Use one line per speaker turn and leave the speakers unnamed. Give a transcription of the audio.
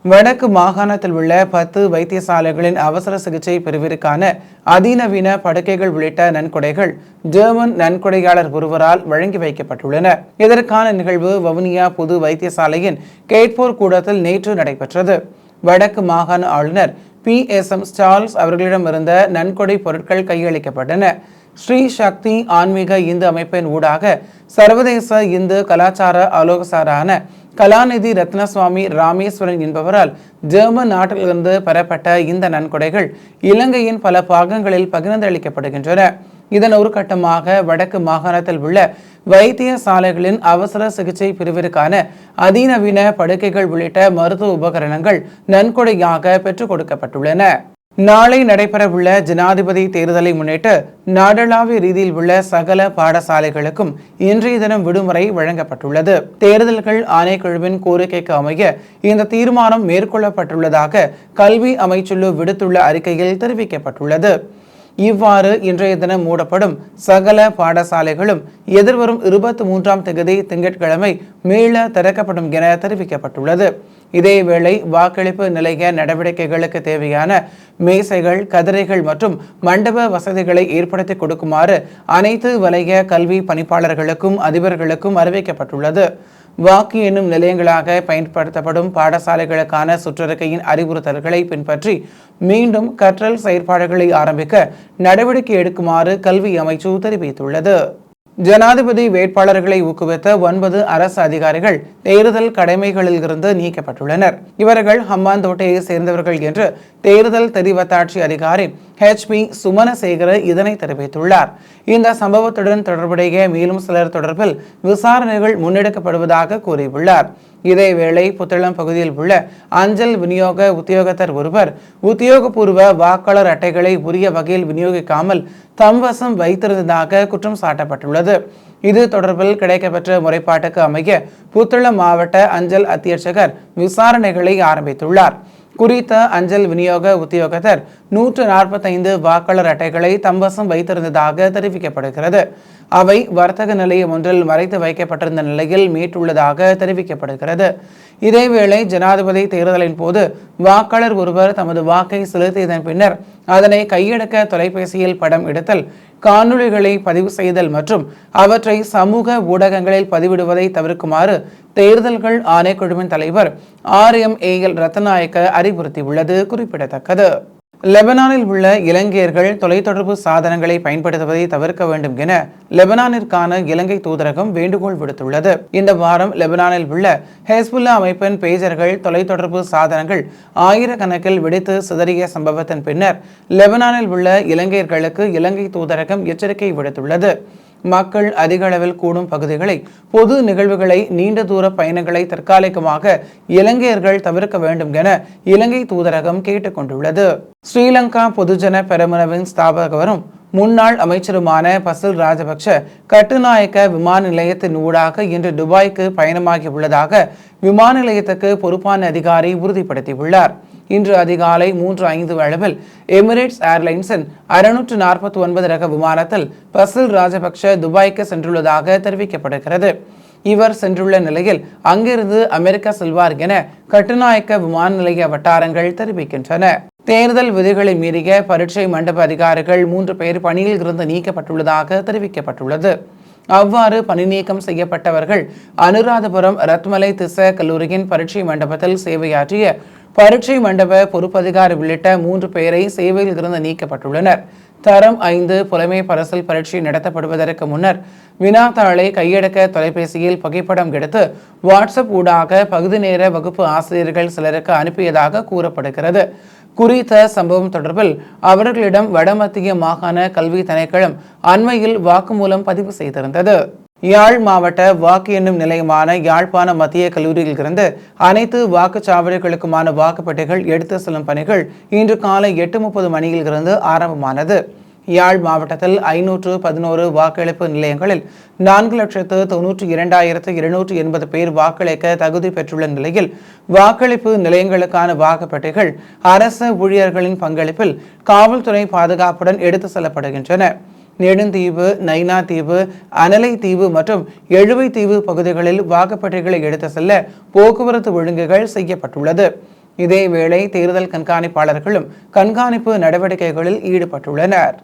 வடக்கு மாகாணத்தில் உள்ள 10 வைத்தியசாலைகளின் அவசர சிகிச்சை பிரிவிற்கான அதிநவீன படுக்கைகள் உள்ளிட்ட நன்கொடைகள் ஜெர்மன் நன்கொடையாளர் ஒருவரால் வழங்கி வைக்கப்பட்டுள்ளன. இதற்கான நிகழ்வு வவுனியா பொது வைத்தியசாலையின் கேட்போர் கூடத்தில் நேற்று நடைபெற்றது. வடக்கு மாகாண ஆளுநர் PSM ஸ்டால்ஸ் அவர்களிடமிருந்த நன்கொடை பொருட்கள் கையளிக்கப்பட்டன. ஸ்ரீ சக்தி ஆன்மீக இந்து அமைப்பின் ஊடாக சர்வதேச இந்து கலாச்சார ஆலோசகரான கலாநிதி ரத்னசுவாமி ராமேஸ்வரன் என்பவரால் ஜெர்மன் நாட்டிலிருந்து பெறப்பட்ட இந்த நன்கொடைகள் இலங்கையின் பல பாகங்களில் பகிர்ந்தளிக்கப்படுகின்றன. இதன் ஒரு கட்டமாக வடக்கு மாகாணத்தில் உள்ள வைத்தியசாலைகளின் அவசர சிகிச்சை பிரிவிற்கான அதிநவீன படுக்கைகள் உள்ளிட்ட மருத்துவ உபகரணங்கள் நன்கொடையாக பெற்றுக் கொடுக்கப்பட்டுள்ளன. நாளை நடைபெறவுள்ள ஜனாதிபதி தேர்தலை முன்னிட்டு நாடளாவிய ரீதியில் உள்ள சகல பாடசாலைகளுக்கும் இன்றைய தினம் விடுமுறை வழங்கப்பட்டுள்ளது. தேர்தல்கள் ஆணைக்குழுவின் கோரிக்கைக்கு அமைய இந்த தீர்மானம் மேற்கொள்ளப்பட்டுள்ளதாக கல்வி அமைச்சுள்ளு விடுத்துள்ள அறிக்கையில் தெரிவிக்கப்பட்டுள்ளது. இவ்வாறு இன்றைய தினம் மூடப்படும் சகல பாடசாலைகளும் எதிர்வரும் 23ஆம் தேதி திங்கட்கிழமை மீள திறக்கப்படும் என தெரிவிக்கப்பட்டுள்ளது. இதேவேளை வாக்களிப்பு நிலைய நடவடிக்கைகளுக்கு தேவையான மேசைகள், கதிரைகள் மற்றும் மண்டப வசதிகளை ஏற்படுத்தி கொடுக்குமாறு அனைத்து வலய கல்வி பணிப்பாளர்களுக்கும் அதிபர்களுக்கும் அறிவிக்கப்பட்டுள்ளது. வாக்கு எண்ணும் நிலையங்களாக பயன்படுத்தப்படும் பாடசாலைகளுக்கான சுற்றறிக்கையின் அறிவுறுத்தல்களை பின்பற்றி மீண்டும் கற்றல் செயற்பாடுகளை ஆரம்பிக்க நடவடிக்கை எடுக்குமாறு கல்வி அமைச்சு தெரிவித்துள்ளது. ஜனாதிபதி வேட்பாளர்களை ஊக்குவித்த 9 அரசு அதிகாரிகள் தேர்தல் கடமைகளில் இருந்து நீக்கப்பட்டுள்ளனர். இவர்கள் ஹம்பாந்தோட்டையை சேர்ந்தவர்கள் என்று தேர்தல் தெரிவத்தாட்சி அதிகாரி HP சுமனசேகர இதனை தெரிவித்துள்ளார். இந்த சம்பவத்துடன் தொடர்புடைய மேலும் சிலர் தொடர்பில் விசாரணைகள் முன்னெடுக்கப்படுவதாக கூறியுள்ளார். இதேவேளை புத்தளம் பகுதியில் உள்ள அஞ்சல் விநியோக உத்தியோகத்தர் ஒருவர் உத்தியோகபூர்வ வாக்காளர் அட்டைகளை உரிய வகையில் விநியோகிக்காமல் தம்வசம் வைத்திருந்ததாக குற்றம் சாட்டப்பட்டுள்ளது. இது தொடர்பில் கிடைக்கப்பெற்ற முறைப்பாட்டுக்கு அமைய புத்தளம் மாவட்ட அஞ்சல் அத்தியட்சகர் விசாரணைகளை ஆரம்பித்துள்ளார். குறித்த அஞ்சல் விநியோக உத்தியோகத்தர் 145 வாக்காளர் அட்டைகளை தம்வசம் வைத்திருந்ததாக தெரிவிக்கப்படுகிறது. அவை வர்த்தக நிலையம் ஒன்றில் மறைத்து வைக்கப்பட்டிருந்த நிலையில் மீட்டுள்ளதாக தெரிவிக்கப்படுகிறது. இதேவேளை ஜனாதிபதி தேர்தலின் போது வாக்காளர் ஒருவர் தமது வாக்கை செலுத்தியதன் பின்னர் அதனை கையெடுக்க தொலைபேசியில் படம் எடுத்தல், காணொளிகளை பதிவு செய்தல் மற்றும் அவற்றை சமூக ஊடகங்களில் பதிவிடுவதை தவிர்க்குமாறு தேர்தல்கள் ஆணைக்குழுவின் தலைவர் RMAL ரத்நாயக்க அறிவுறுத்தியுள்ளது குறிப்பிடத்தக்கது. லெபனானில் உள்ள இலங்கையர்கள் தொலைத்தொடர்பு சாதனங்களை பயன்படுத்துவதை தவிர்க்க வேண்டும் என லெபனானிற்கான இலங்கை தூதரகம் வேண்டுகோள் விடுத்துள்ளது. இந்த வாரம் லெபனானில் உள்ள ஹெஸ்புல்லா அமைப்பின் பேஜர்கள் தொலைத்தொடர்பு சாதனங்கள் ஆயிரக்கணக்கில் வெடித்து சிதறிய சம்பவத்தின் பின்னர் லெபனானில் உள்ள இலங்கையர்களுக்கு இலங்கை தூதரகம் எச்சரிக்கை விடுத்துள்ளது. மக்கள் அதிக அளவில் கூடும் பகுதிகளை, பொது நிகழ்வுகளை, நீண்ட தூர பயணங்களை தற்காலிகமாக இலங்கையர்கள் தவிர்க்க வேண்டும் என இலங்கை தூதரகம் கேட்டுக்கொண்டுள்ளது. ஸ்ரீலங்கா பொதுஜன பெரமுனவின் ஸ்தாபகரும் முன்னாள் அமைச்சருமான பசில் ராஜபக்ஷ கட்டுநாயக்க விமான நிலையத்தின் ஊடாக இன்று துபாய்க்கு பயணமாகி உள்ளதாக விமான நிலையத்துக்கு பொறுப்பான அதிகாரி உறுதிப்படுத்தியுள்ளார். இன்று அதிகாலை 3:05 அளவில் எமிரேட்ஸ் ஏர்லைன்ஸின் 649 ரக விமானத்தில் பசில் ராஜபக்ஷ துபாய்க்கு சென்றுள்ளதாக தெரிவிக்கப்படுகிறது. இவர் சென்றுள்ள நிலையில் அங்கிருந்து அமெரிக்கா செல்வார் என கட்டுநாயக்க விமான நிலைய வட்டாரங்கள் தெரிவிக்கின்றன. தேர்தல் விதிகளை மீறிய பரீட்சை மண்டப அதிகாரிகள் 3 பேர் பணியில் இருந்து நீக்கப்பட்டுள்ளதாக தெரிவிக்கப்பட்டுள்ளது. அவ்வாறு பணி நீக்கம் செய்யப்பட்டவர்கள் அனுராதபுரம் ரத்மலை திச கல்லூரியின் பரீட்சை மண்டபத்தில் சேவையாற்றிய பரீட்சை மண்டப பொறுப்பதிகாரி உள்ளிட்ட 3 பேரை சேவையில் இருந்து நீக்கப்பட்டுள்ளனர். தரம் 5 புலமை பரிசில் பரீட்சை நடத்தப்படுவதற்கு முன்னர் வினாத்தாளை கையெடுக்க தொலைபேசியில் புகைப்படம் எடுத்து வாட்ஸ்அப் ஊடாக பகுதி நேர வகுப்பு ஆசிரியர்கள் சிலருக்கு அனுப்பியதாக கூறப்படுகிறது. குறித்த சம்பவம் தொடர்பில் அவர்களிடம் வடமத்திய மாகாண கல்வி திணைக்களம் அண்மையில் வாக்குமூலம் பதிவு செய்திருந்தது. யாழ் மாவட்ட வாக்கு எண்ணும் நிலையமான யாழ்ப்பாண மத்திய கல்லூரியில் இருந்து அனைத்து வாக்குச்சாவடிகளுக்குமான வாக்குப்பெட்டிகள் எடுத்து செல்லும் பணிகள் இன்று காலை 8:30 மணியில் இருந்து ஆரம்பமானது. யாழ் மாவட்டத்தில் 511 வாக்களிப்பு நிலையங்களில் 4,92,280 பேர் வாக்களிக்க தகுதி பெற்றுள்ள நிலையில் வாக்களிப்பு நிலையங்களுக்கான வாக்குப்பெட்டிகள் அரசு ஊழியர்களின் பங்களிப்பில் காவல்துறை பாதுகாப்புடன் எடுத்து செல்லப்படுகின்றன. நெடுந்தீவு, நைனா தீவு, அனலை தீவு மற்றும் எழுவை தீவு பகுதிகளில் வாக்குப்பெட்டிகளை எடுத்து செல்ல போக்குவரத்து ஒழுங்குகள் செய்யப்பட்டுள்ளது. இதேவேளை தேர்தல் கண்காணிப்பாளர்களும் கண்காணிப்பு நடவடிக்கைகளில் ஈடுபட்டுள்ளனர்.